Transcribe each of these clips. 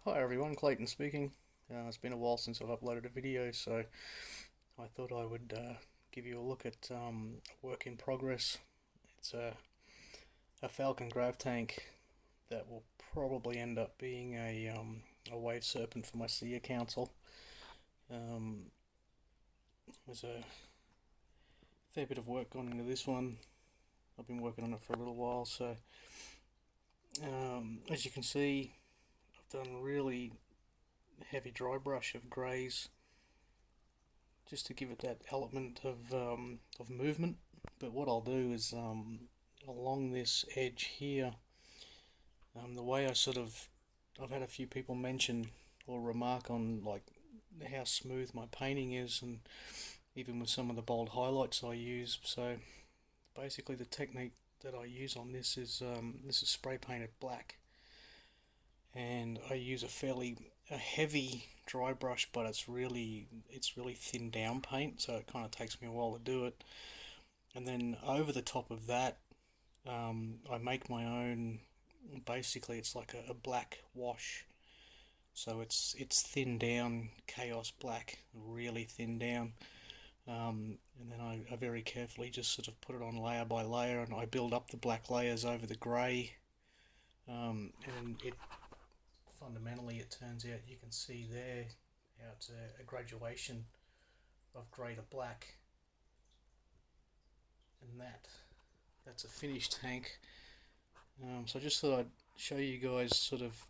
Hi everyone, Clayton speaking. It's been a while since I've uploaded a video, so I thought I would give you a look at a work in progress. It's a Falcon grav tank that will probably end up being a wave serpent for my SEER council. There's a fair bit of work gone into this one. I've been working on it for a little while, so as you can see, I've done really heavy dry brush of greys just to give it that element of movement. But what I'll do is along this edge here, the way I've had a few people mention or remark on like how smooth my painting is, and even with some of the bold highlights I use. So basically the technique that I use on this is spray painted black, and I use a heavy dry brush, but it's really thin down paint, so it kind of takes me a while to do it. And then over the top of that, I make my own. Basically, it's like a black wash, so it's thin down, chaos black, really thin down. And then I very carefully just sort of put it on layer by layer, and I build up the black layers over the grey. And it fundamentally, it turns out, you can see there how it's a graduation of grey to black, and that's a finished tank. So I just thought I'd show you guys sort of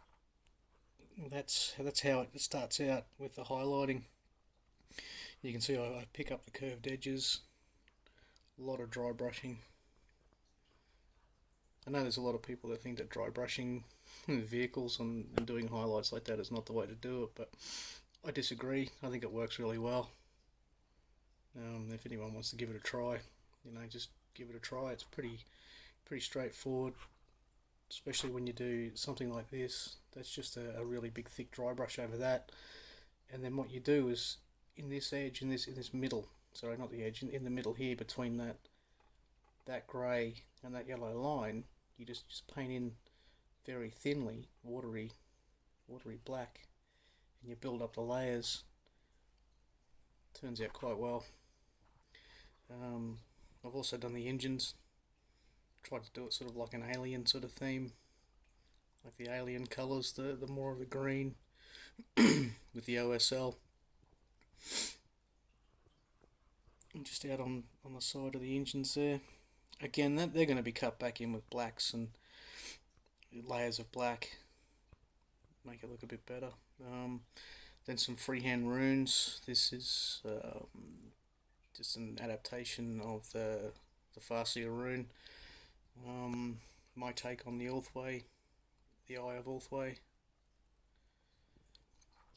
that's how it starts out with the highlighting. You can see I pick up the curved edges, a lot of dry brushing. I know there's a lot of people that think that dry brushing vehicles and doing highlights like that is not the way to do it, but I disagree. I think it works really well. If anyone wants to give it a try, just give it a try. It's pretty straightforward, especially when you do something like this. That's just a really big thick dry brush over that, and then what you do is in this edge, in this middle, sorry, not the edge, in the middle here between that grey and that yellow line, you just paint in very thinly, watery black, and you build up the layers. Turns out quite well. I've also done the engines, tried to do it sort of like an alien sort of theme, like the alien colours, the more of the green with the OSL. And just out on the side of the engines there. Again, they're going to be cut back in with blacks and layers of black, make it look a bit better. Then some freehand runes. This is just an adaptation of the Farseer rune. My take on the Ulthway, the Eye of Ulthway.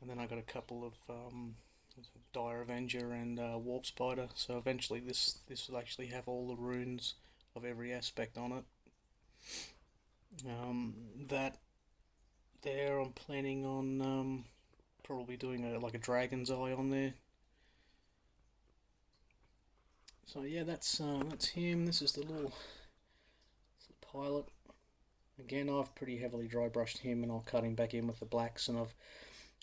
And then I got a couple of Dire Avenger and Warp Spider. So eventually this will actually have all the runes of every aspect on it. That there, I'm planning on probably doing like a dragon's eye on there. So yeah, that's him. This is the little pilot. Again, I've pretty heavily dry brushed him, and I'll cut him back in with the blacks, and I've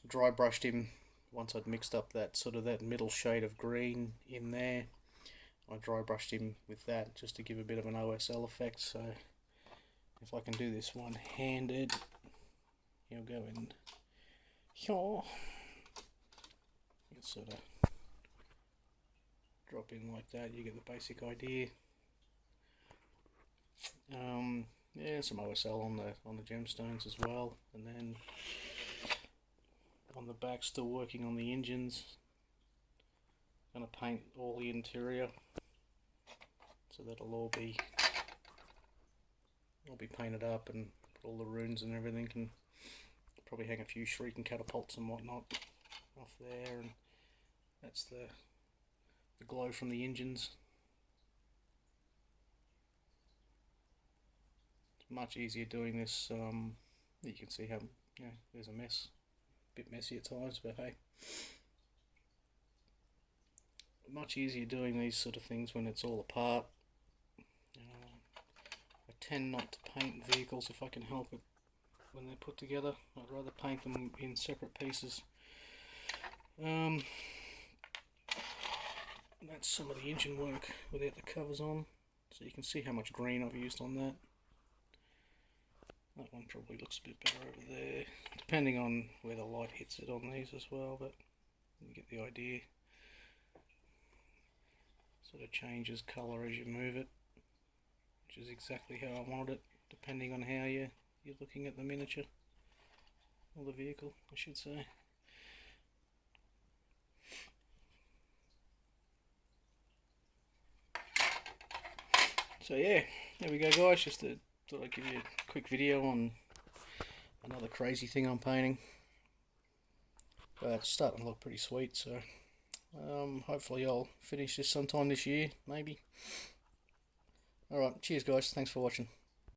dry brushed him once I'd mixed up that middle shade of green in there. I dry brushed him with that just to give a bit of an OSL effect. So if I can do this one-handed, he'll go in here. You sort of drop in like that, you get the basic idea. Yeah, some OSL on the gemstones as well, and then on the back, still working on the engines. Gonna paint all the interior, so that'll all be painted up, and put all the runes and everything, and probably hang a few shrieking catapults and whatnot off there, and that's the glow from the engines. It's much easier doing this. You can see how there's a mess, a bit messy at times, but hey, much easier doing these sort of things when it's all apart. I tend not to paint vehicles if I can help it when they're put together. I'd rather paint them in separate pieces. That's some of the engine work without the covers on, so you can see how much green I've used on that. That one probably looks a bit better over there, depending on where the light hits it on these as well, but you get the idea. Sort of changes colour as you move it, which is exactly how I wanted it, depending on how you're looking at the miniature, or the vehicle I should say. So yeah, there we go guys, just thought I'd give you a quick video on another crazy thing I'm painting. But it's starting to look pretty sweet, so hopefully I'll finish this sometime this year, maybe. Alright, cheers guys, thanks for watching.